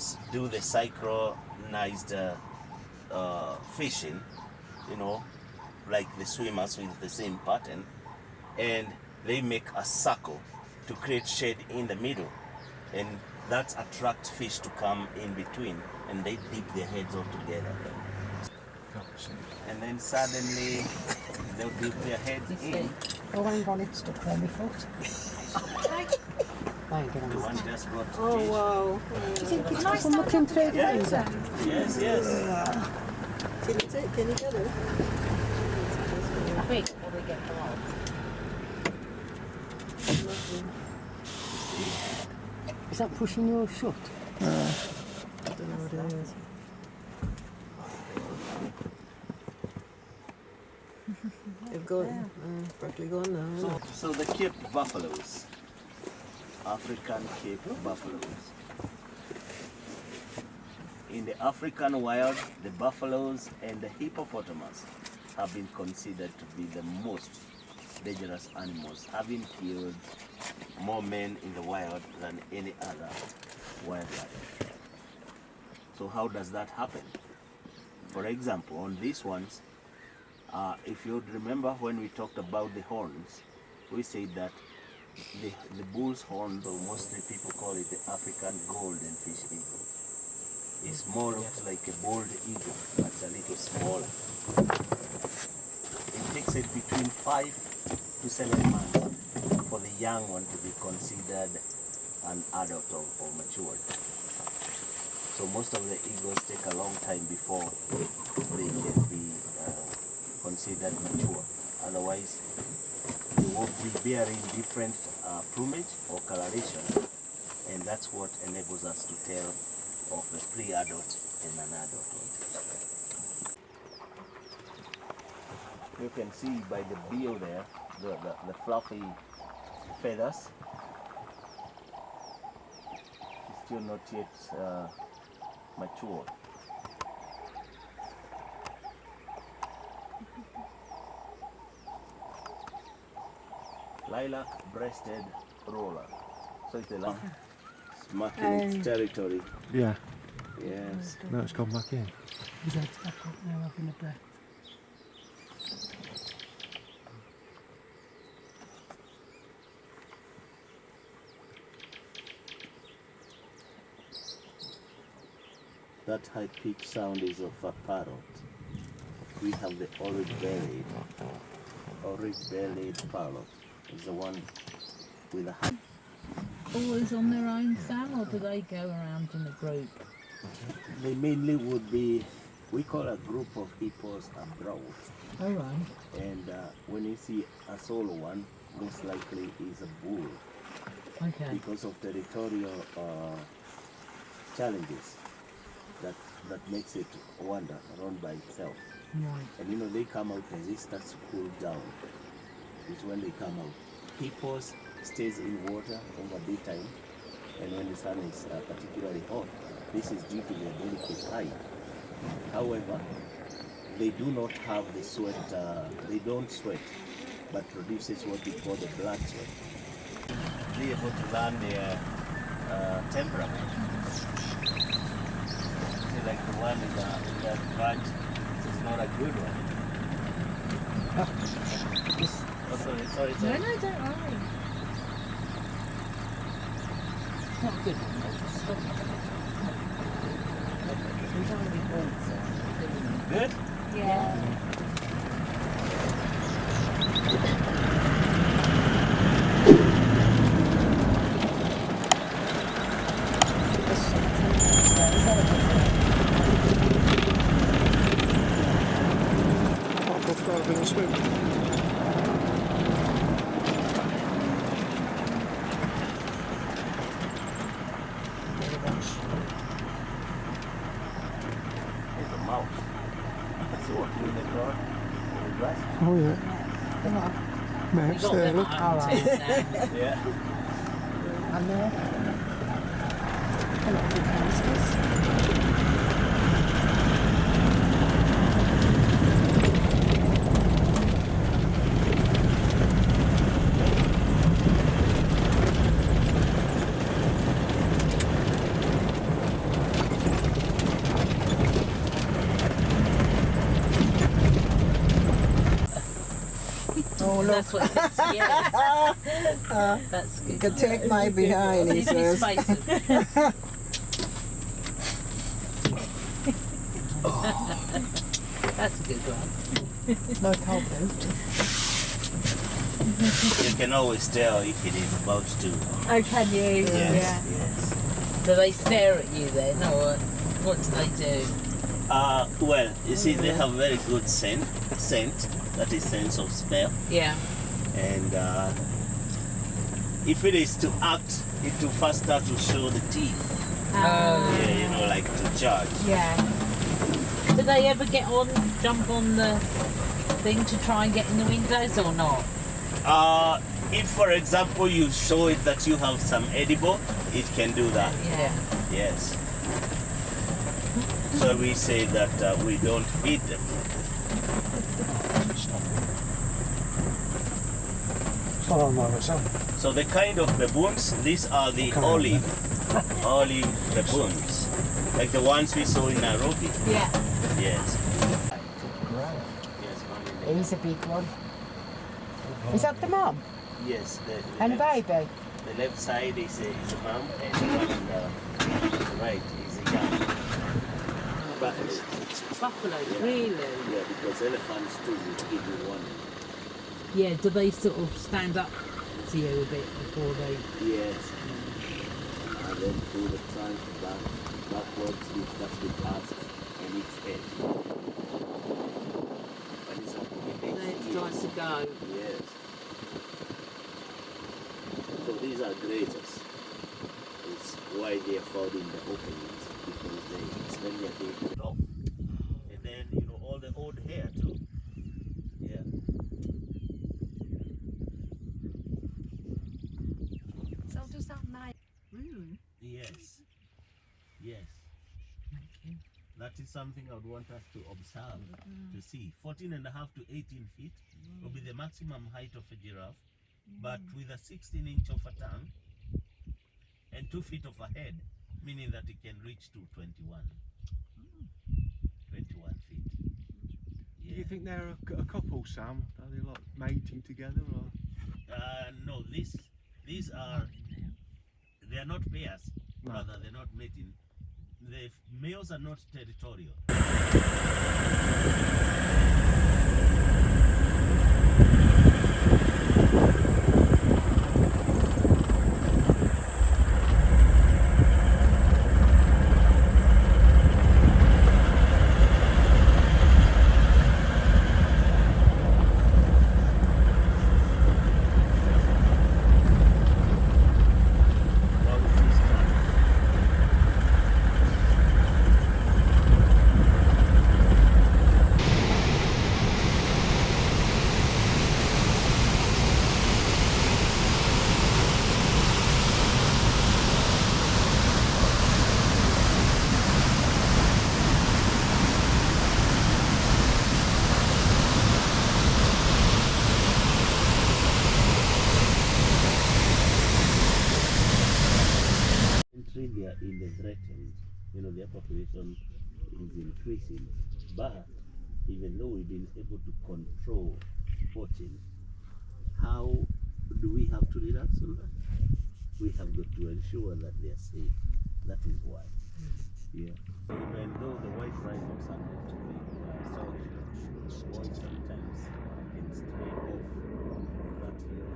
baboons do the synchronized fishing, you know, like the swimmers with the same pattern, and they make a circle to create shade in the middle, and that attracts fish to come in between, and they dip their heads all together. And then suddenly they'll dip their heads in. Oh, hang on, it's stuck on my foot. The one just got Oh, fish. wow. Do you think it's got looking through the window? Yes, yes. Can you get it? I think when we get along. Is that pushing you shut? I don't know what it is. They've gone. Practically gone now. So the Cape buffaloes, African Cape buffaloes. In the African wild, the buffaloes and the hippopotamus have been considered to be the most dangerous animals, having killed more men in the wild than any other wildlife. So how does that happen? For example, on these ones, if you'd remember when we talked about the horns, we said that the bull's horns, or mostly people call it the African golden fish eagle. It's more looks like a bald eagle, but it's a little smaller. It takes it between 5 to 7 months for the young one to be considered an adult or matured. So most of the eagles take a long time before they can be considered mature. Otherwise, they will be bearing different plumage or coloration, and that's what enables us to tell of a pre-adult and an adult one. You can see by the bill there, the fluffy feathers. It's still not yet mature. Lilac-breasted roller. So it's a it's marking its territory. Yeah, Yes. no, it's gone back in. His head's back up now, having a breath. That high-pitched sound is of a parrot. We have the orange-bellied parrot. Is the one with a high. Always on their own, Sam, or do they go around in a group? They mainly would be, we call a group of hippos a brood. All right. And when you see a solo one, most likely is a bull Okay. because of territorial challenges that makes it wander around by itself. Right. And you know, they come out as it starts to cool down. It's when they come out. Hippos stays in water over daytime, and when the sun is particularly hot, this is due to their ability to hide. However, they do not have the sweat, they don't sweat, but produces what we call the blood sweat. Be able to learn their temperament. See, like the one in that branch is not a good one. Oh, sorry. No, don't worry. It's not good. It's not He's only born, so. Good? Yeah. I'll go for a bit of swim. There's a mouse. I see one in the car. In the grass. Oh yeah. Mouse there, look. Yeah. And there. A lot of hamsters. look. That's what it is, yeah. That's good. You can take my behind, he Leave me says. spaces. That's a good one. No cold boot. You can always tell if it is about to. Oh, can you? Yes, yes. Do they stare at you then, or what do they do? Well, you see, they have very good scent, that is sense of smell. Yeah. And if it is to act, it will first start to show the teeth. Yeah, you know, like to charge. Yeah. Do they ever jump on the thing to try and get in the windows or not? If, for example, you show it that you have some edible, it can do that. Yeah. Yes. So we say that we don't feed them. So I don't know myself. So the kind of baboons, these are the olive baboons, like the ones we saw in Nairobi. Yeah. Yes. He's a big one. Is that the mum? Yes. And a baby? The left side is a mom, and the one on the right is a young buffalo. Buffalo, really? Yeah, because elephants too will give you one. Yeah, do they sort of stand up to you a bit before they... Yes. And then through the trunk backwards, if that's the past and its head. But it's okay. Then it's time to go. Yes. So these are grazers. It's why they are found in the openings, because they spend their day off. And then, you know, all the old hair too. Yeah. So does that make Really? Yes. Yes. That is something I would want us to observe, to see. 14.5 to 18 feet will be the maximum height of a giraffe, but with a 16-inch of a tongue and 2 feet of a head, meaning that it can reach to 21 feet. Do Yeah. you think they're a couple, Sam? Are they like mating together, or? No, these are, they are not pairs, No. rather they're not mating. The males are not territorial. They are in the threatened, you know, their population is increasing, but even though we've been able to control poaching, how do we have to relax on that? We have got to ensure that they are safe. That is why. Yeah. Even though the white rhinos are not solitary, boys sometimes can stray off that area.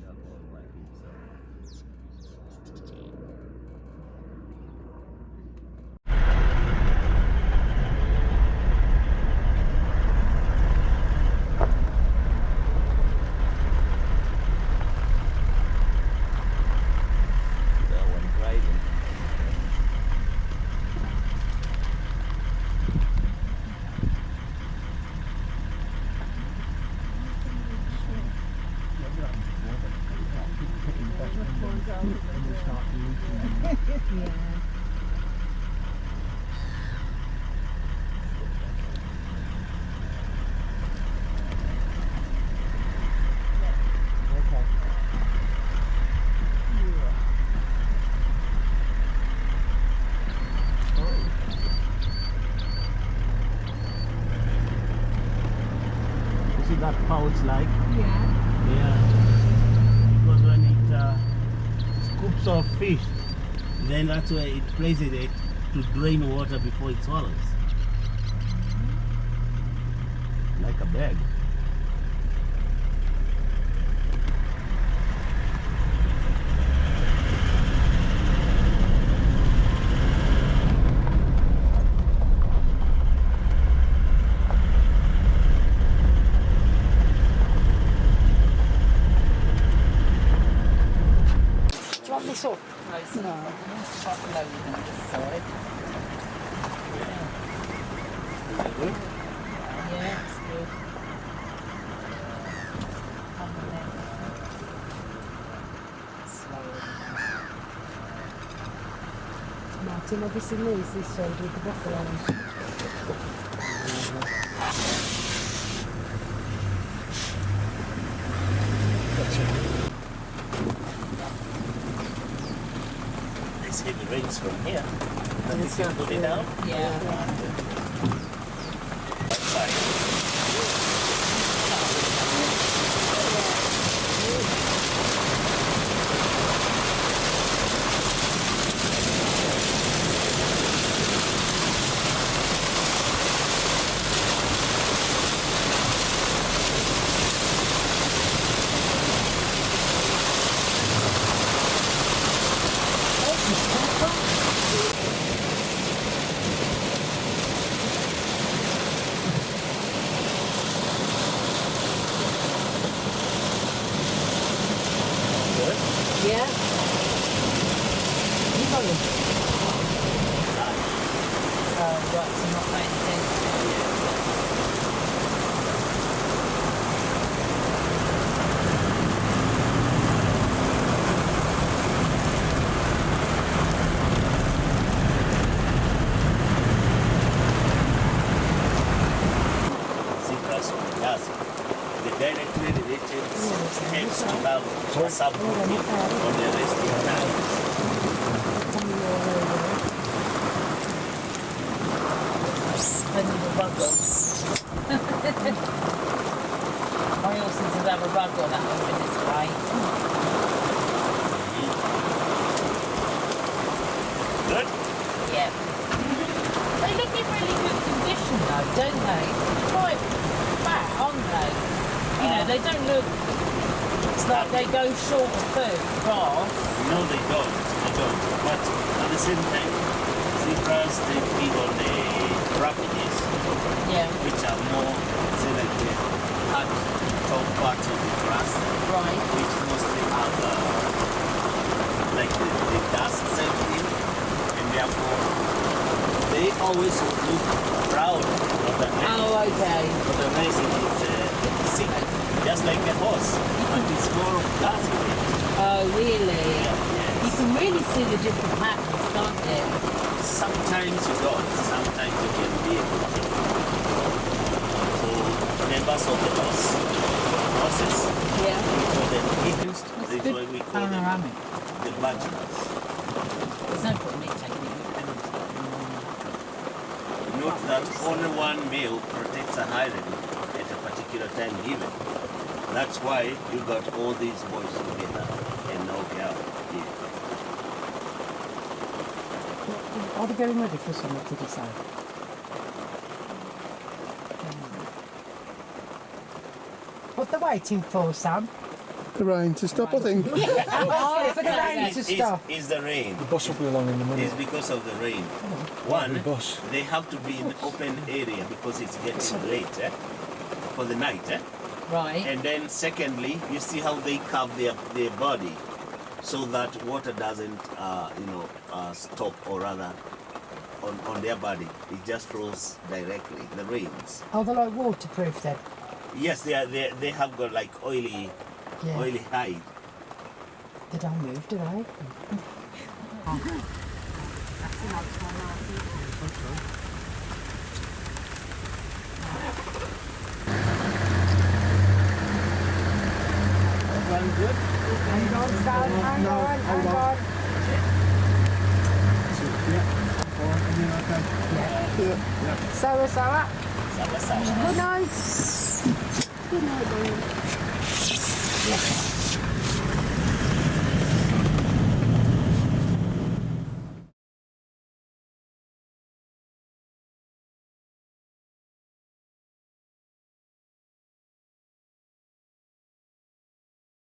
All by himself. That one driving. that pouch like. Yeah. Yeah. Because when it scoops off fish, then that's where it places it to drain water before it swallows. Like a bag. Do you want this up? No. Top load on this side. Yeah, it's good. On the neck. Slower. Martin, have you seen these this side with the buffalo? This heavy rains from here. Then you can put it down. Yeah. Outside. Yeah. You got them? Right, so not paying attention. Zebras does. The directly related tends to have a subgroup on the resting times. They need a rug on. My horses would have a rug on at home in this way. Good? Yeah. They look in really good condition though, don't they? Quite fat, aren't they? You know, they don't look. It's like they go short of food, grass. No, they don't. They don't. But at the same time, zebras they feed on the raffiges, Yeah. which are more, say, like the hard top parts of the grass, Right. which mostly have like the dust settled in, and therefore they always look brown for the neck. Oh, okay. For the racing, it's sick, just like a horse, but it's more glassy. Oh, really? Yes. You can really see the different patterns, can't you? Sometimes you don't, sometimes you can be able to. So members of the horses, Yeah. we call them pigeons, this is why we call them Panoramic. the bachelors. There's no point in me taking it. Note that only one male protects a harem at a particular time given. That's why you got all these boys together and no girl here. Are they getting ready for something to decide? What they're waiting for, Sam? The rain to stop, I think. Oh, for the rain to stop. Is the rain. The bus will be along in the morning. It's because of the rain. One, The bus. they have to be in the open area because it's getting late for the night. Right. And then secondly, you see how they carve their body so that water doesn't, stop or rather on their body. It just flows directly, the rains. Oh, they're like waterproof then? Yes, they have got like oily hide. They don't move, do they? One good? Hang on, Sam, hang on, hang on. Sour. Sama-sama. Good night. Good know,